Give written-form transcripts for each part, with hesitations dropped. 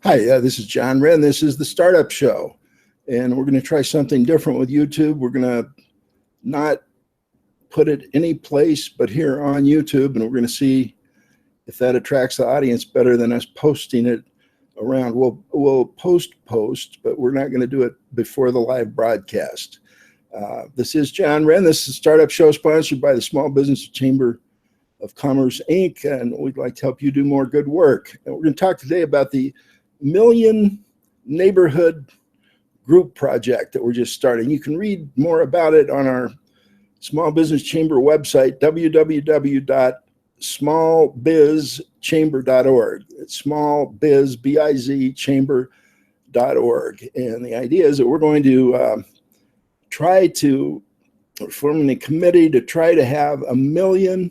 Hi, this is John Wren. This is the Startup Show, and we're going to try something different with YouTube. We're going to not put it any place but here on YouTube, and we're going to see if that attracts the audience better than us posting it around. We'll post, but we're not going to do it before the live broadcast. This is John Wren. This is the Startup Show sponsored by the Small Business Chamber of Commerce, Inc., and we'd like to help you do more good work. And we're going to talk today about the Million Neighborhood Group project that we're just starting. You can read more about it on our Small Business Chamber website, www.smallbizchamber.org. It's smallbiz, B-I-Z, chamber.org. And the idea is that we're going to forming a committee to try to have 1 million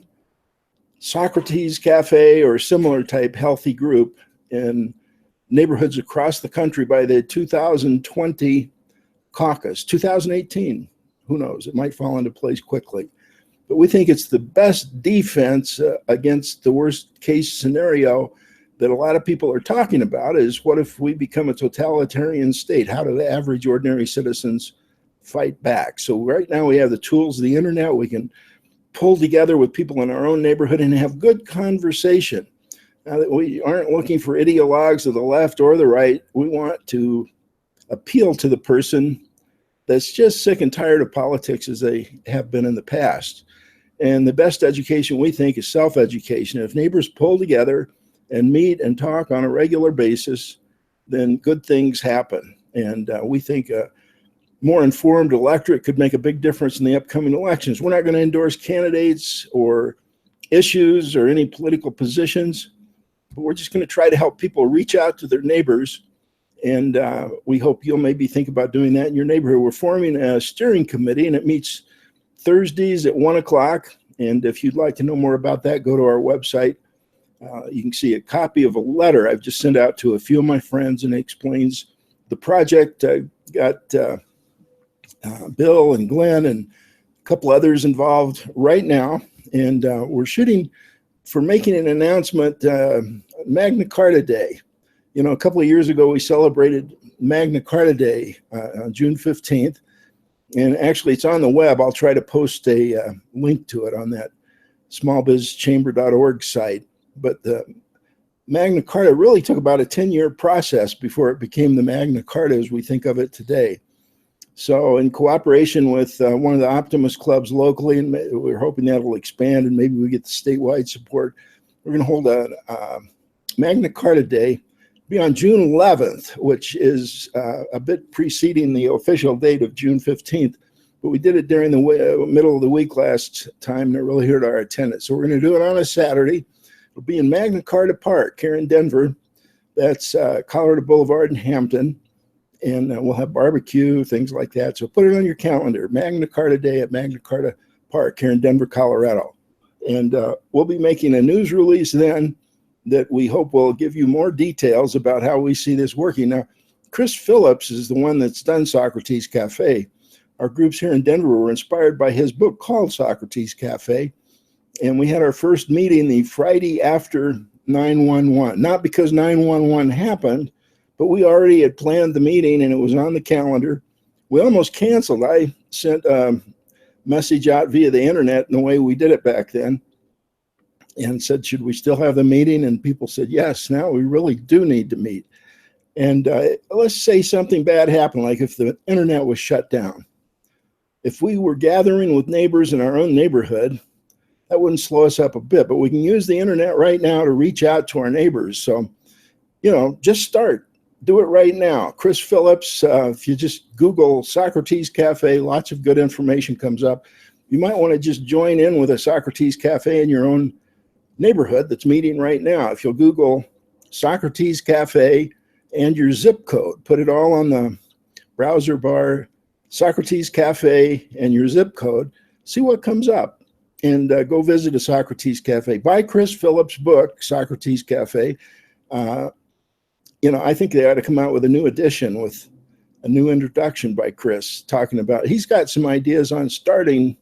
Socrates Cafe or similar type healthy group in neighborhoods across the country by the 2020 caucus. 2018, who knows? It might fall into place quickly. But we think it's the best defense against the worst case scenario that a lot of people are talking about is what if we become a totalitarian state? How do the average ordinary citizens fight back? So right now we have the tools of the internet. We can pull together with people in our own neighborhood and have good conversation. Now that we aren't looking for ideologues of the left or the right, we want to appeal to the person that's just sick and tired of politics as they have been in the past. And the best education, we think, is self-education. If neighbors pull together and meet and talk on a regular basis, then good things happen. And we think a more informed electorate could make a big difference in the upcoming elections. We're not going to endorse candidates or issues or any political positions, but we're just going to try to help people reach out to their neighbors. And we hope you'll maybe think about doing that in your neighborhood. We're forming a steering committee, and it meets Thursdays at 1 o'clock. And if you'd like to know more about that, go to our website. You can see a copy of a letter I've just sent out to a few of my friends, and it explains the project. Got Bill and Glenn and a couple others involved right now. And we're shooting for making an announcement, Magna Carta Day. You know, a couple of years ago, we celebrated Magna Carta Day on June 15th. And actually, it's on the web. I'll try to post a link to it on that smallbizchamber.org site. But the Magna Carta really took about a 10-year process before it became the Magna Carta as we think of it today. So in cooperation with one of the Optimist clubs locally, and we're hoping that will expand and maybe we get the statewide support, we're going to hold a Magna Carta Day. Be on June 11th, which is a bit preceding the official date of June 15th. But we did it during the middle of the week last time, and it really hurt our attendance. So we're going to do it on a Saturday. It'll be in Magna Carta Park here in Denver. That's Colorado Boulevard in Hampton. And we'll have barbecue, things like that. So put it on your calendar, Magna Carta Day at Magna Carta Park here in Denver, Colorado. And we'll be making a news release then that we hope will give you more details about how we see this working. Now, Chris Phillips is the one that's done Socrates Cafe. Our groups here in Denver were inspired by his book called Socrates Cafe. And we had our first meeting the Friday after 9/11. Not because 9/11 happened, but we already had planned the meeting and it was on the calendar. We almost canceled. I sent a message out via the internet in the way we did it back then and said, should we still have the meeting? And people said, yes, now we really do need to meet. And let's say something bad happened, like if the internet was shut down. If we were gathering with neighbors in our own neighborhood, that wouldn't slow us up a bit, but we can use the internet right now to reach out to our neighbors. So, you know, just start. Do it right now. Chris Phillips, if you just Google Socrates Cafe, lots of good information comes up. You might want to just join in with a Socrates Cafe in your own neighborhood that's meeting right now. If you'll Google Socrates Cafe and your zip code, put it all on the browser bar, Socrates Cafe and your zip code, see what comes up, and go visit a Socrates Cafe. Buy Chris Phillips' book, Socrates Cafe. You know, I think they ought to come out with a new edition with a new introduction by Chris talking about, he's got some ideas on starting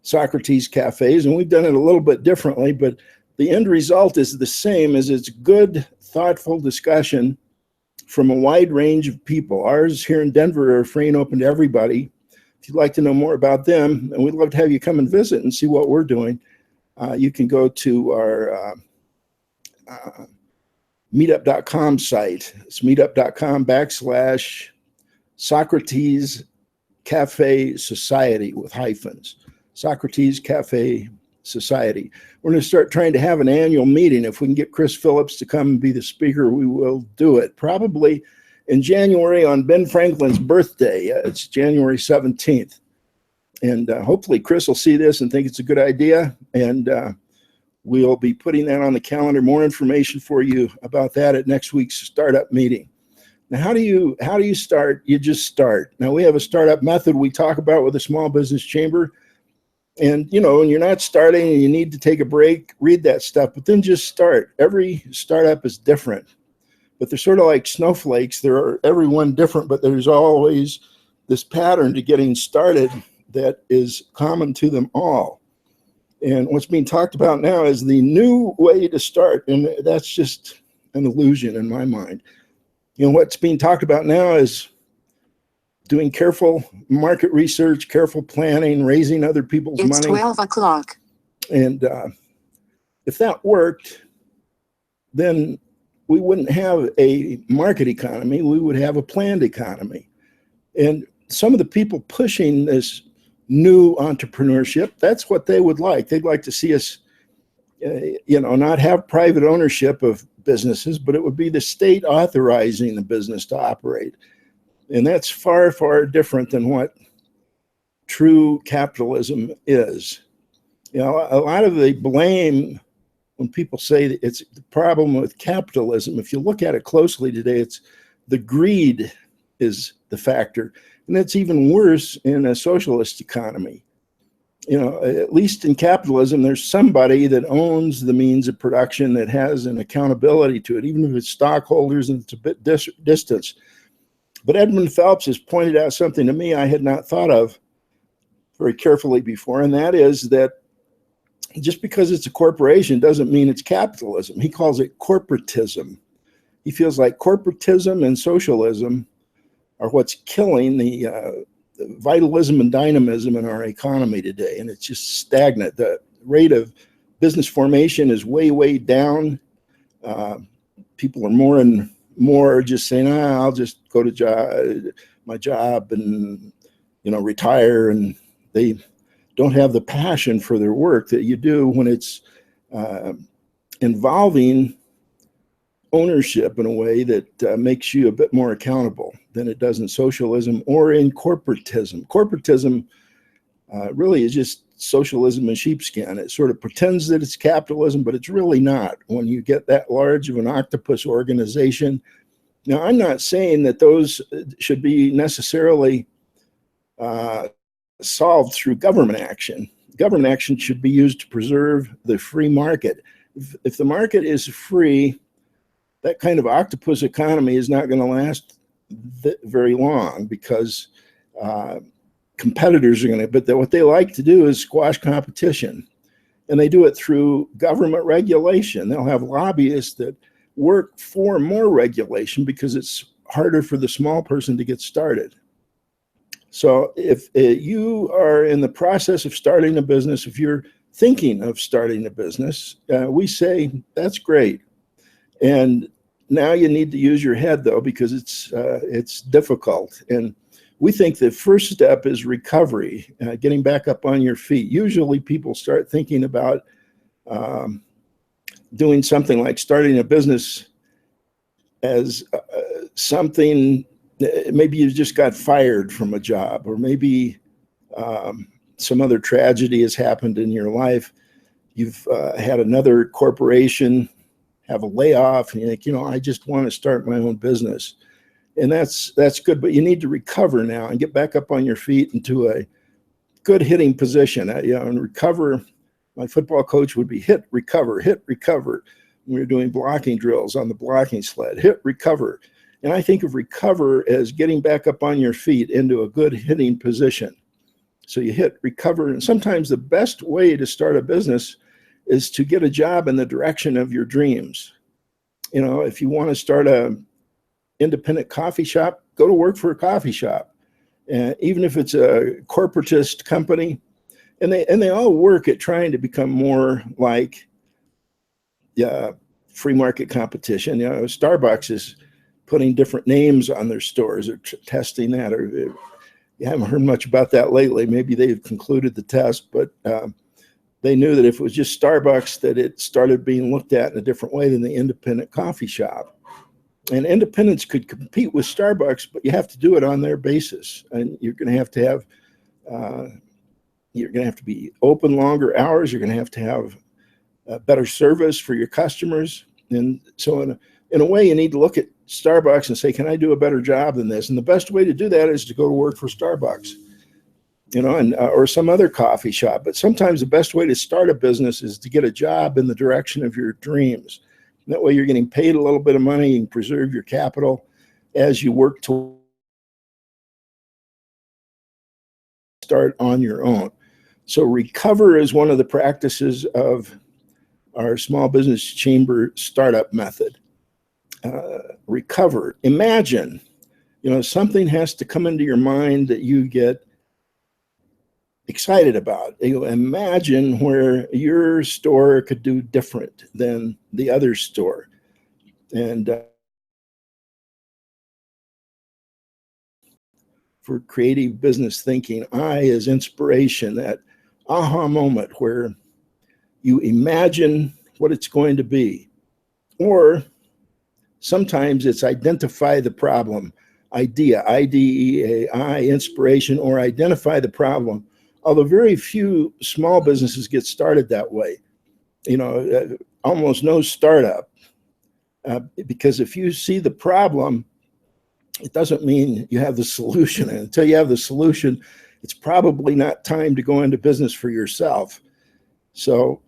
Socrates Cafes, and we've done it a little bit differently, but the end result is the same, as it's good, thoughtful discussion from a wide range of people. Ours here in Denver are free and open to everybody. If you'd like to know more about them, and we'd love to have you come and visit and see what we're doing, you can go to our meetup.com site. It's meetup.com/Socrates Cafe Society with hyphens. Socrates Cafe Society. We're going to start trying to have an annual meeting. If we can get Chris Phillips to come and be the speaker, we will do it. Probably in January on Ben Franklin's birthday. It's January 17th. And hopefully Chris will see this and think it's a good idea. And we'll be putting that on the calendar. More information for you about that at next week's startup meeting. Now, how do you start? You just start. Now, we have a startup method we talk about with the Small Business Chamber. And, when you're not starting and you need to take a break, read that stuff, but then just start. Every startup is different, but they're sort of like snowflakes. Every one different, but there's always this pattern to getting started that is common to them all. And what's being talked about now is the new way to start. And that's just an illusion in my mind. What's being talked about now is doing careful market research, careful planning, raising other people's money. It's 12 o'clock. And if that worked, then we wouldn't have a market economy. We would have a planned economy. And some of the people pushing this new entrepreneurship, that's what they would like. They'd like to see us, not have private ownership of businesses, but it would be the state authorizing the business to operate. And that's far, far different than what true capitalism is. A lot of the blame when people say that it's the problem with capitalism, if you look at it closely today, it's the greed is the factor. And that's even worse in a socialist economy. At least in capitalism, there's somebody that owns the means of production that has an accountability to it, even if it's stockholders and it's a bit distant. But Edmund Phelps has pointed out something to me I had not thought of very carefully before, and that is that just because it's a corporation doesn't mean it's capitalism. He calls it corporatism. He feels like corporatism and socialism are what's killing the vitalism and dynamism in our economy today, and it's just stagnant. The rate of business formation is way, way down. People are more and more just saying, I'll just go to my job and retire, and they don't have the passion for their work that you do when it's involving ownership in a way that makes you a bit more accountable than it does in socialism or in corporatism. Corporatism really is just socialism in sheepskin. It sort of pretends that it's capitalism, but it's really not when you get that large of an octopus organization. Now, I'm not saying that those should be necessarily solved through government action. Government action should be used to preserve the free market. If the market is free, that kind of octopus economy is not going to last very long because competitors are going to, but what they like to do is squash competition. And they do it through government regulation. They'll have lobbyists that work for more regulation because it's harder for the small person to get started. So if you are in the process of starting a business, if you're thinking of starting a business, we say that's great. And now you need to use your head, though, because it's difficult. And we think the first step is recovery, getting back up on your feet. Usually people start thinking about doing something like starting a business as something, maybe you just got fired from a job, or maybe some other tragedy has happened in your life. You've had another corporation have a layoff, and you think, I just want to start my own business. And that's good, but you need to recover now and get back up on your feet into a good hitting position. And recover, my football coach would be hit, recover, hit, recover. We were doing blocking drills on the blocking sled, hit, recover. And I think of recover as getting back up on your feet into a good hitting position. So you hit, recover, and sometimes the best way to start a business is to get a job in the direction of your dreams. If you want to start a independent coffee shop, go to work for a coffee shop. And even if it's a corporatist company, and they all work at trying to become more like free market competition. Starbucks is putting different names on their stores or testing that, or you haven't heard much about that lately. Maybe they've concluded the test, but they knew that if it was just Starbucks, that it started being looked at in a different way than the independent coffee shop. And independents could compete with Starbucks, but you have to do it on their basis. And you're going to have you're going to have to be open longer hours. You're going to have better service for your customers. And so in a way, you need to look at Starbucks and say, can I do a better job than this? And the best way to do that is to go to work for Starbucks, and or some other coffee shop. But sometimes the best way to start a business is to get a job in the direction of your dreams. And that way you're getting paid a little bit of money and preserve your capital as you work to start on your own. So recover is one of the practices of our small business chamber startup method. Recover. Imagine, something has to come into your mind that you get excited about. Imagine where your store could do different than the other store. And for creative business thinking, I is inspiration, that aha moment where you imagine what it's going to be. Or sometimes it's identify the problem. Idea, IDEAI, inspiration, or identify the problem. Although very few small businesses get started that way. Almost no startup. Because if you see the problem, it doesn't mean you have the solution. And until you have the solution, it's probably not time to go into business for yourself. So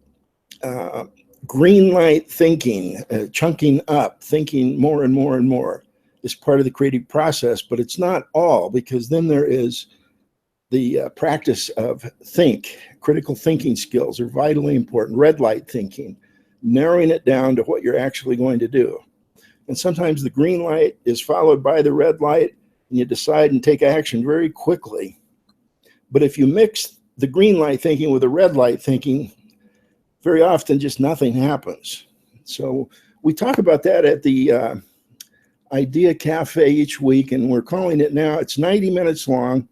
green light thinking, chunking up, thinking more and more and more is part of the creative process, but it's not all, because then there is the practice of critical thinking skills are vitally important. Red light thinking, narrowing it down to what you're actually going to do. And sometimes the green light is followed by the red light, and you decide and take action very quickly. But if you mix the green light thinking with the red light thinking, very often just nothing happens. So we talk about that at the Idea Cafe each week, and we're calling it now, it's 90 minutes long,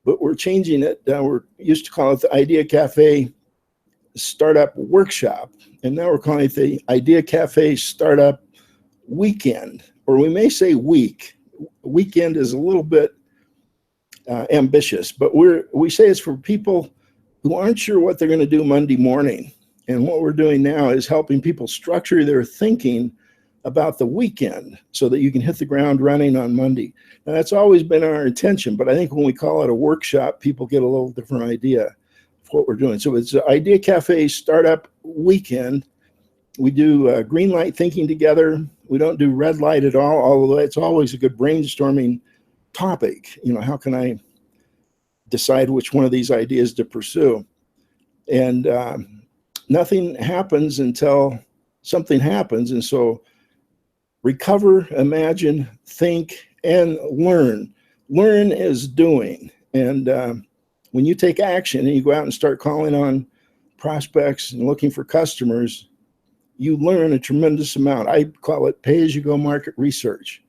but we're changing it. We used to call it the Idea Cafe Startup Workshop, and now we're calling it the Idea Cafe Startup Weekend, or we may say week. Weekend is a little bit ambitious, but we say it's for people who aren't sure what they're going to do Monday morning. And what we're doing now is helping people structure their thinking about the weekend so that you can hit the ground running on Monday. Now, that's always been our intention, but I think when we call it a workshop, people get a little different idea of what we're doing. So it's Idea Cafe Startup Weekend. We do green light thinking together. We don't do red light at all, although it's always a good brainstorming topic. How can I decide which one of these ideas to pursue? And nothing happens until something happens. And so recover, imagine, think, and learn. Learn is doing. And when you take action and you go out and start calling on prospects and looking for customers, you learn a tremendous amount. I call it pay-as-you-go market research.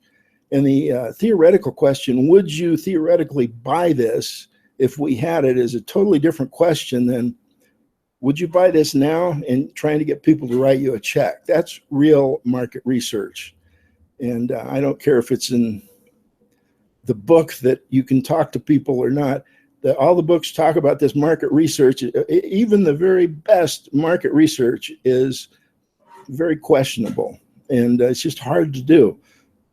And the theoretical question, would you theoretically buy this if we had it, is a totally different question than would you buy this now, and trying to get people to write you a check. That's real market research. And I don't care if it's in the book that you can talk to people or not. All the books talk about this market research. Even the very best market research is very questionable, and it's just hard to do.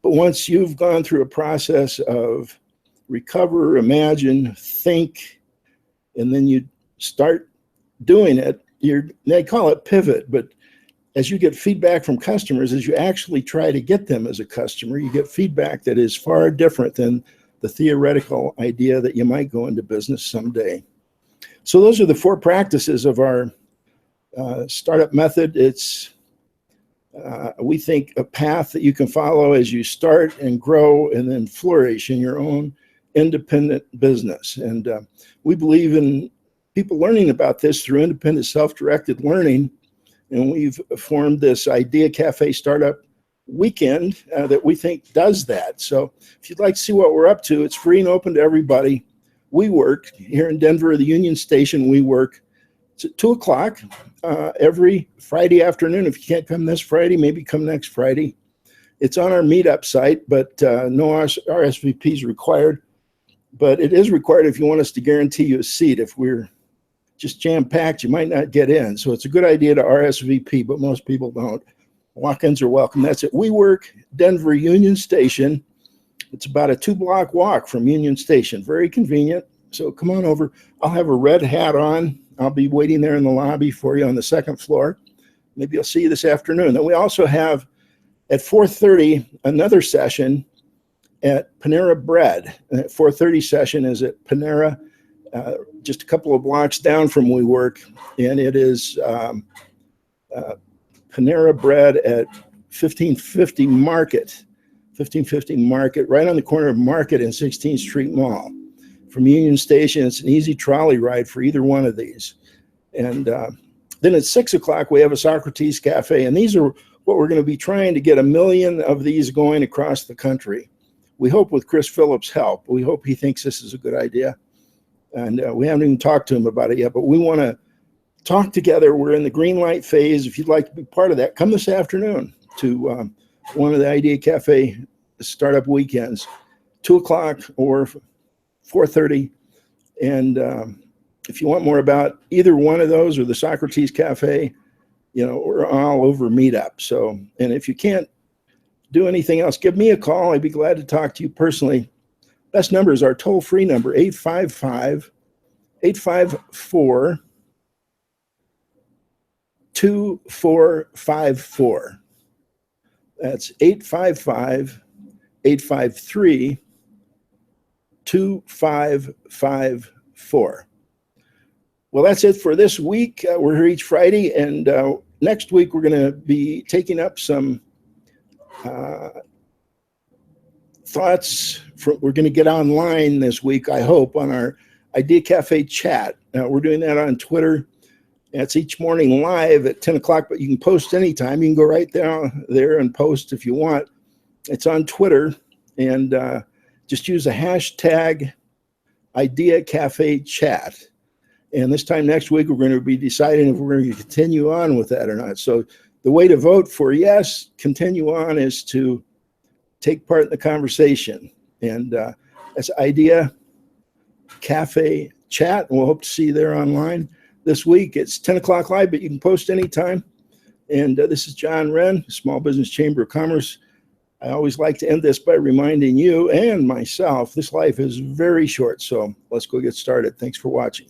But once you've gone through a process of recover, imagine, think, and then you start doing it, they call it pivot, but as you get feedback from customers, as you actually try to get them as a customer, you get feedback that is far different than the theoretical idea that you might go into business someday. So those are the 4 practices of our startup method. It's We think a path that you can follow as you start and grow and then flourish in your own independent business. And we believe in people learning about this through independent self-directed learning. And we've formed this Idea Cafe Startup Weekend that we think does that. So if you'd like to see what we're up to, it's free and open to everybody. WeWork here in Denver, the Union Station WeWork. It's at 2 o'clock every Friday afternoon. If you can't come this Friday, maybe come next Friday. It's on our meetup site, but no RSVP is required. But it is required if you want us to guarantee you a seat. If we're just jam-packed, you might not get in. So it's a good idea to RSVP, but most people don't. Walk-ins are welcome. That's at WeWork, Denver Union Station. It's about a 2-block walk from Union Station. Very convenient. So come on over. I'll have a red hat on. I'll be waiting there in the lobby for you on the 2nd floor. Maybe I'll see you this afternoon. Then we also have at 4:30 another session at Panera Bread. And that 4:30 session is at Panera, just a couple of blocks down from WeWork, and it is Panera Bread at 1550 Market, right on the corner of Market and 16th Street Mall. From Union Station, it's an easy trolley ride for either one of these. And then at 6 o'clock, we have a Socrates Cafe, and these are what we're going to be trying to get 1 million of these going across the country. We hope with Chris Phillips' help. We hope he thinks this is a good idea. And we haven't even talked to him about it yet, but we want to talk together. We're in the green light phase. If you'd like to be part of that, come this afternoon to one of the Idea Cafe startup weekends, 2 o'clock or 4:30. And if you want more about either one of those or the Socrates Cafe, you know, we're all over Meetup. So, and if you can't do anything else, give me a call. I'd be glad to talk to you personally. Best number is our toll-free number, 855-854-2454. That's 855-853-2554. Well, that's it for this week. We're here each Friday, and next week we're going to be taking up some thoughts. We're going to get online this week, I hope, on our Idea Cafe chat. We're doing that on Twitter. It's each morning live at 10 o'clock, but you can post anytime. You can go right there and post if you want. It's on Twitter, and just use the hashtag Idea Cafe chat. And this time next week, we're going to be deciding if we're going to continue on with that or not. So the way to vote for yes, continue on, is to take part in the conversation. And that's Idea Cafe chat. And we'll hope to see you there online this week. It's 10 o'clock live, but you can post anytime. And this is John Wren, Small Business Chamber of Commerce. I always like to end this by reminding you and myself, this life is very short. So let's go get started. Thanks for watching.